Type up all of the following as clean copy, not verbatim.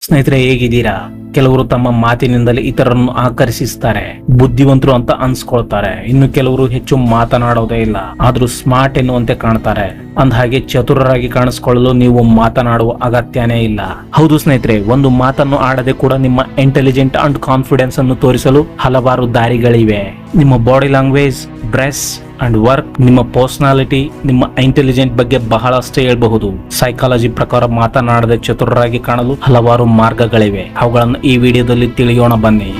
ಸ್ನೇಹಿತರೆ, ಹೇಗಿದ್ದೀರಾ? ಕೆಲವರು ತಮ್ಮ ಮಾತಿನಿಂದಲೇ ಇತರರನ್ನು ಆಕರ್ಷಿಸ್ತಾರೆ, ಬುದ್ಧಿವಂತರು ಅಂತ ಅನ್ಸ್ಕೊಳ್ತಾರೆ. ಇನ್ನು ಕೆಲವರು ಹೆಚ್ಚು ಮಾತನಾಡೋದೇ ಇಲ್ಲ, ಆದ್ರೂ ಸ್ಮಾರ್ಟ್ ಎನ್ನುವಂತೆ ಕಾಣ್ತಾರೆ. ಅಂದಹಾಗೆ ಚತುರರಾಗಿ ಕಾಣಿಸ್ಕೊಳ್ಳಲು ನೀವು ಮಾತನಾಡುವ ಅಗತ್ಯನೇ ಇಲ್ಲ. ಹೌದು ಸ್ನೇಹಿತರೆ, ಒಂದು ಮಾತನ್ನು ಆಡದೆ ಕೂಡ ನಿಮ್ಮ ಇಂಟೆಲಿಜೆಂಟ್ ಅಂಡ್ ಕಾನ್ಫಿಡೆನ್ಸ್ ಅನ್ನು ತೋರಿಸಲು ಹಲವಾರು ದಾರಿಗಳಿವೆ. ನಿಮ್ಮ body language, dress and work, ನಿಮ್ಮ ಪರ್ಸನಾಲಿಟಿ, ನಿಮ್ಮ ಇಂಟೆಲಿಜೆಂಟ್ ಬಗ್ಗೆ ಬಹಳಷ್ಟೇ ಹೇಳಬಹುದು. ಸೈಕಾಲಜಿ ಪ್ರಕಾರ ಮಾತನಾಡದೆ ಚತುರರಾಗಿ ಕಾಣಲು ಹಲವಾರು ಮಾರ್ಗಗಳಿವೆ. ಅವುಗಳನ್ನು ಈ ವಿಡಿಯೋದಲ್ಲಿ ತಿಳಿಯೋಣ ಬನ್ನಿ.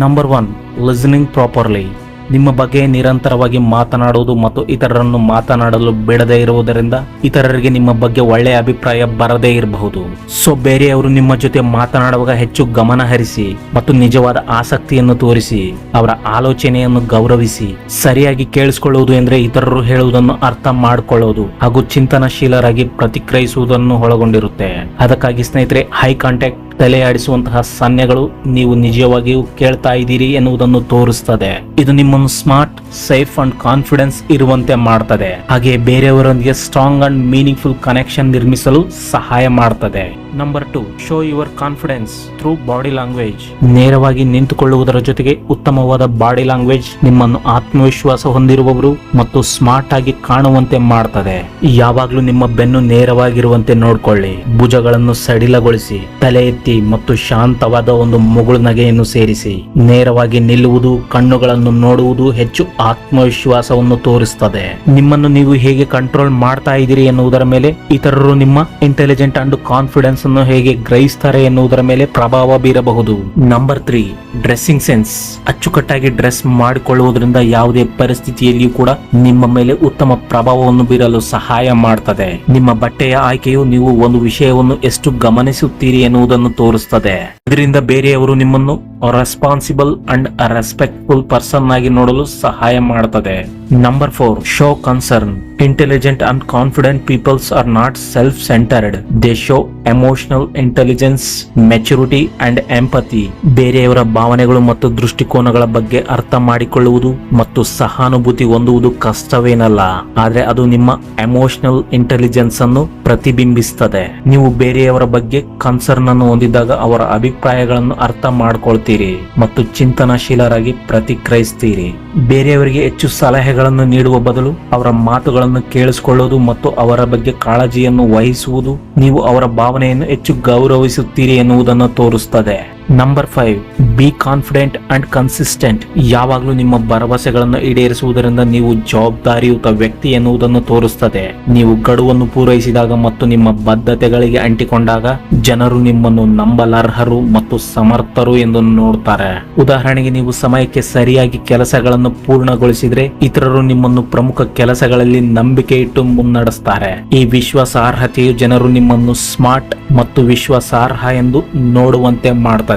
Number 1, listening properly. ನಿಮ್ಮ ಬಗ್ಗೆ ನಿರಂತರವಾಗಿ ಮಾತನಾಡುವುದು ಮತ್ತು ಇತರರನ್ನು ಮಾತನಾಡಲು ಬಿಡದೇ ಇರುವುದರಿಂದ ಇತರರಿಗೆ ನಿಮ್ಮ ಬಗ್ಗೆ ಒಳ್ಳೆಯ ಅಭಿಪ್ರಾಯ ಬರದೇ ಇರಬಹುದು. ಸೊ ಬೇರೆಯವರು ನಿಮ್ಮ ಜೊತೆ ಮಾತನಾಡುವಾಗ ಹೆಚ್ಚು ಗಮನ ಹರಿಸಿ ಮತ್ತು ನಿಜವಾದ ಆಸಕ್ತಿಯನ್ನು ತೋರಿಸಿ, ಅವರ ಆಲೋಚನೆಯನ್ನು ಗೌರವಿಸಿ. ಸರಿಯಾಗಿ ಕೇಳಿಸಿಕೊಳ್ಳುವುದು ಎಂದರೆ ಇತರರು ಹೇಳುವುದನ್ನು ಅರ್ಥ ಮಾಡಿಕೊಳ್ಳುವುದು ಹಾಗೂ ಚಿಂತನಶೀಲರಾಗಿ ಪ್ರತಿಕ್ರಿಯಿಸುವುದನ್ನು ಒಳಗೊಂಡಿರುತ್ತೆ. ಅದಕ್ಕಾಗಿ ಸ್ನೇಹಿತರೆ, ಹೈ ಕಾಂಟ್ಯಾಕ್ಟ್, ತಲೆಯಾಡಿಸುವಂತಹ ಸನ್ನೆಗಳು ನೀವು ನಿಜವಾಗಿಯೂ ಕೇಳ್ತಾ ಇದ್ದೀರಿ ಎನ್ನುವುದನ್ನು ತೋರಿಸ್ತದೆ. ಇದು ನಿಮ್ಮನ್ನು ಸ್ಮಾರ್ಟ್, ಸೇಫ್ ಅಂಡ್ ಕಾನ್ಫಿಡೆನ್ಸ್ ಇರುವಂತೆ ಮಾಡ್ತದೆ. ಹಾಗೆ ಬೇರೆಯವರೊಂದಿಗೆ ಸ್ಟ್ರಾಂಗ್ ಅಂಡ್ ಮೀನಿಂಗ್ಫುಲ್ ಕನೆಕ್ಷನ್ ನಿರ್ಮಿಸಲು ಸಹಾಯ ಮಾಡ್ತದೆ. Number 2, show your confidence through body language. ನೇರವಾಗಿ ನಿಂತುಕೊಳ್ಳುವುದರ ಜೊತೆಗೆ ಉತ್ತಮವಾದ ಬಾಡಿ ಲ್ಯಾಂಗ್ವೇಜ್ ನಿಮ್ಮನ್ನು ಆತ್ಮವಿಶ್ವಾಸ ಹೊಂದಿರುವವರು ಮತ್ತು ಸ್ಮಾರ್ಟ್ ಆಗಿ ಕಾಣುವಂತೆ ಮಾಡ್ತದೆ. ಯಾವಾಗ್ಲೂ ನಿಮ್ಮ ಬೆನ್ನು ನೇರವಾಗಿರುವಂತೆ ನೋಡ್ಕೊಳ್ಳಿ. ಭುಜಗಳನ್ನು ಸಡಿಲಗೊಳಿಸಿ, ತಲೆ ಎತ್ತಿ ಮತ್ತು ಶಾಂತವಾದ ಒಂದು ಮುಗುಳು ನಗೆಯನ್ನು ಸೇರಿಸಿ. ನೇರವಾಗಿ ನಿಲ್ಲುವುದು, ಕಣ್ಣುಗಳನ್ನು ನೋಡುವುದು ಹೆಚ್ಚು ಆತ್ಮವಿಶ್ವಾಸವನ್ನು ತೋರಿಸುತ್ತದೆ. ನಿಮ್ಮನ್ನು ನೀವು ಹೇಗೆ ಕಂಟ್ರೋಲ್ ಮಾಡ್ತಾ ಇದ್ದೀರಿ ಎನ್ನುವುದರ ಮೇಲೆ ಇತರರು ನಿಮ್ಮ ಇಂಟೆಲಿಜೆಂಟ್ ಅಂಡ್ ಕಾನ್ಫಿಡೆನ್ಸ್ ಅನ್ನು ಹೇಗೆ ಗ್ರಹಿಸ್ತಾರೆ ಎನ್ನುವುದರ ಮೇಲೆ ಪ್ರಭಾವ ಬೀರಬಹುದು. Number 3, dressing sense. ಅಚ್ಚುಕಟ್ಟಾಗಿ ಡ್ರೆಸ್ ಮಾಡಿಕೊಳ್ಳುವುದರಿಂದ ಯಾವುದೇ ಪರಿಸ್ಥಿತಿಯಲ್ಲಿಯೂ ಕೂಡ ನಿಮ್ಮ ಮೇಲೆ ಉತ್ತಮ ಪ್ರಭಾವವನ್ನು ಬೀರಲು ಸಹಾಯ ಮಾಡ್ತದೆ. ನಿಮ್ಮ ಬಟ್ಟೆಯ ಆಯ್ಕೆಯು ನೀವು ಒಂದು ವಿಷಯವನ್ನು ಎಷ್ಟು ಗಮನಿಸುತ್ತೀರಿ ಎನ್ನುವುದನ್ನು ತೋರಿಸುತ್ತದೆ. ಇದರಿಂದ ಬೇರೆಯವರು ನಿಮ್ಮನ್ನು ರೆಸ್ಪಾನ್ಸಿಬಲ್ ಅಂಡ್ ರೆಸ್ಪೆಕ್ಟ್ಫುಲ್ ಪರ್ಸನ್ ಆಗಿ ನೋಡಲು ಸಹಾಯ ಮಾಡುತ್ತದೆ. Number 4, show concern. Intelligent and confident peoples are not self centred. They show emotional intelligence, maturity and empathy. ಬೇರೆಯವರ ಭಾವನೆಗಳು ಮತ್ತು ದೃಷ್ಟಿಕೋನಗಳ ಬಗ್ಗೆ ಅರ್ಥ ಮಾಡಿಕೊಳ್ಳುವುದು ಮತ್ತು ಸಹಾನುಭೂತಿ ಹೊಂದುವುದು ಕಷ್ಟವೇನಲ್ಲ, ಆದ್ರೆ ಅದು ನಿಮ್ಮ ಎಮೋಷನಲ್ ಇಂಟೆಲಿಜೆನ್ಸ್ ಅನ್ನು ಪ್ರತಿಬಿಂಬಿಸುತ್ತದೆ. ನೀವು ಬೇರೆಯವರ ಬಗ್ಗೆ ಕನ್ಸರ್ನ್ ಅನ್ನು ಹೊಂದಿದಾಗ ಅವರ ಅಭಿಪ್ರಾಯಗಳನ್ನು ಅರ್ಥ ಮಾಡ್ಕೊಳ್ತೀರಿ ಮತ್ತು ಚಿಂತನಶೀಲರಾಗಿ ಪ್ರತಿಕ್ರಿಯಿಸ್ತೀರಿ. ಬೇರೆಯವರಿಗೆ ಹೆಚ್ಚು ಸಲಹೆಗಳನ್ನು ನೀಡುವ ಬದಲು ಅವರ ಮಾತುಗಳನ್ನು ಕೇಳಿಸಿಕೊಳ್ಳುವುದು ಮತ್ತು ಅವರ ಬಗ್ಗೆ ಕಾಳಜಿಯನ್ನು ವಹಿಸುವುದು ನೀವು ಅವರ ಭಾವನೆಯನ್ನು ಹೆಚ್ಚು ಗೌರವಿಸುತ್ತೀರಿ ಎನ್ನುವುದನ್ನು ತೋರಿಸುತ್ತದೆ. Number 5, be confident and consistent. ಯಾವಾಗಲೂ ನಿಮ್ಮ ಭರವಸೆಗಳನ್ನು ಈಡೇರಿಸುವುದರಿಂದ ನೀವು ಜವಾಬ್ದಾರಿಯುತ ವ್ಯಕ್ತಿ ಎನ್ನುವುದನ್ನು ತೋರಿಸುತ್ತದೆ. ನೀವು ಗಡುವನ್ನು ಪೂರೈಸಿದಾಗ ಮತ್ತು ನಿಮ್ಮ ಬದ್ಧತೆಗಳಿಗೆ ಅಂಟಿಕೊಂಡಾಗ ಜನರು ನಿಮ್ಮನ್ನು ನಂಬಲರ್ಹರು ಮತ್ತು ಸಮರ್ಥರು ಎಂದು ನೋಡುತ್ತಾರೆ. ಉದಾಹರಣೆಗೆ, ನೀವು ಸಮಯಕ್ಕೆ ಸರಿಯಾಗಿ ಕೆಲಸಗಳನ್ನು ಪೂರ್ಣಗೊಳಿಸಿದ್ರೆ ಇತರರು ನಿಮ್ಮನ್ನು ಪ್ರಮುಖ ಕೆಲಸಗಳಲ್ಲಿ ನಂಬಿಕೆ ಇಟ್ಟು ಮುನ್ನಡೆಸುತ್ತಾರೆ. ಈ ವಿಶ್ವಾಸಾರ್ಹತೆಯು ಜನರು ನಿಮ್ಮನ್ನು ಸ್ಮಾರ್ಟ್ ಮತ್ತು ವಿಶ್ವಾಸಾರ್ಹ ಎಂದು ನೋಡುವಂತೆ ಮಾಡುತ್ತದೆ.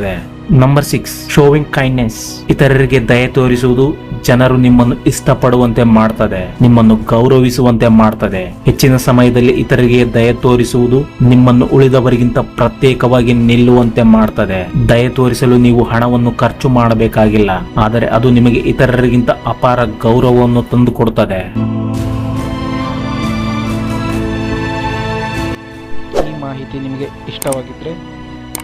Number 6, sowing kindness. ಇತರರಿಗೆ ದಯೆ ತೋರಿಸುವುದು ಜನರು ನಿಮ್ಮನ್ನು ಇಷ್ಟಪಡುವಂತೆ ಮಾಡ್ತದೆ, ನಿಮ್ಮನ್ನು ಗೌರವಿಸುವಂತೆ ಮಾಡ್ತದೆ. ಹೆಚ್ಚಿನ ಸಮಯದಲ್ಲಿ ಇತರರಿಗೆ ದಯೆ ತೋರಿಸುವುದು ನಿಮ್ಮನ್ನು ಉಳಿದವರಿಗಿಂತ ಪ್ರತ್ಯೇಕವಾಗಿ ನಿಲ್ಲುವಂತೆ ಮಾಡ್ತದೆ. ದಯೆ ತೋರಿಸಲು ನೀವು ಹಣವನ್ನು ಖರ್ಚು ಮಾಡಬೇಕಾಗಿಲ್ಲ, ಆದರೆ ಅದು ನಿಮಗೆ ಇತರರಿಗಿಂತ ಅಪಾರ ಗೌರವವನ್ನು ತಂದುಕೊಡುತ್ತದೆ. ಈ ಮಾಹಿತಿ ನಿಮಗೆ ಇಷ್ಟವಾಗಿದ್ದರೆ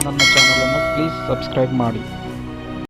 ನನ್ನ ಚಾನಲನ್ನು ಪ್ಲೀಸ್ ಸಬ್ಸ್ಕ್ರೈಬ್ ಮಾಡಿ.